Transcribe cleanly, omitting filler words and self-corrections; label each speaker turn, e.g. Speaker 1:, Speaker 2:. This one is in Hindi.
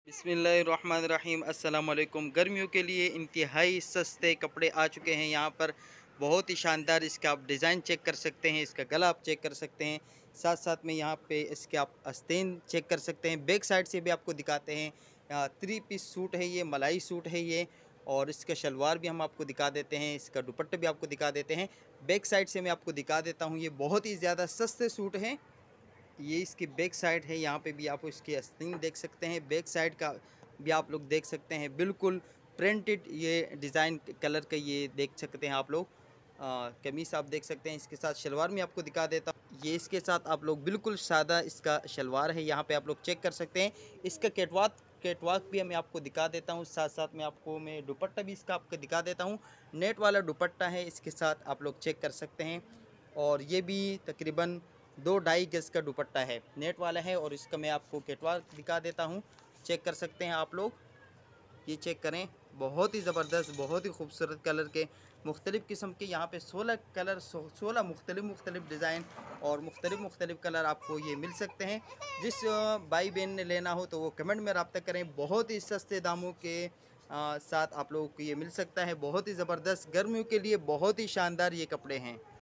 Speaker 1: बिस्मिल्लाहिर्रहमानिर्रहीम अस्सलाम वालेकुम। गर्मियों के लिए इंतहाई सस्ते कपड़े आ चुके हैं यहाँ पर। बहुत ही शानदार इसका आप डिज़ाइन चेक कर सकते हैं, इसका गला आप चेक कर सकते हैं, साथ साथ में यहाँ पे इसके आप आस्तीन चेक कर सकते हैं। बैक साइड से भी आपको दिखाते हैं। 3 पीस सूट है ये, मलाई सूट है ये, और इसका शलवार भी हम आपको दिखा देते हैं, इसका दुपट्टा भी आपको दिखा देते हैं। बैक साइड से मैं आपको दिखा देता हूँ। ये बहुत ही ज़्यादा सस्ते सूट हैं। ये इसकी बैक साइड है, यहाँ पे भी आप इसकी आस्तीन देख सकते हैं। बैक साइड का भी आप लोग देख सकते हैं, बिल्कुल प्रिंटेड ये डिज़ाइन कलर का ये देख सकते हैं आप लोग। कमीज़ आप देख सकते हैं, इसके साथ शलवार में आपको दिखा देता हूँ। ये इसके साथ आप लोग बिल्कुल सादा इसका शलवार है, यहाँ पे आप लोग चेक कर सकते हैं। इसका कैटवाक भी मैं आपको दिखा देता हूँ, साथ साथ में आपको मैं दुपट्टा भी इसका आपको दिखा देता हूँ। नेट वाला दुपट्टा है, इसके साथ आप लोग चेक कर सकते हैं। और ये भी तकरीबन 2-2.5 गज़ का दुपट्टा है, नेट वाला है। और इसका मैं आपको कैटवाक दिखा देता हूँ, चेक कर सकते हैं आप लोग। ये चेक करें, बहुत ही ज़बरदस्त, बहुत ही खूबसूरत कलर के मुख्तलिफ़ किस्म के यहाँ पे 16 कलर, 16 मुख्तलिफ़ डिज़ाइन और मुख्तलिफ़ कलर आपको ये मिल सकते हैं। जिस भाई बहन ने लेना हो तो वो कमेंट में रब्ता करें। बहुत ही सस्ते दामों के साथ आप लोगों को ये मिल सकता है। बहुत ही ज़बरदस्त, गर्मियों के लिए बहुत ही शानदार ये कपड़े हैं।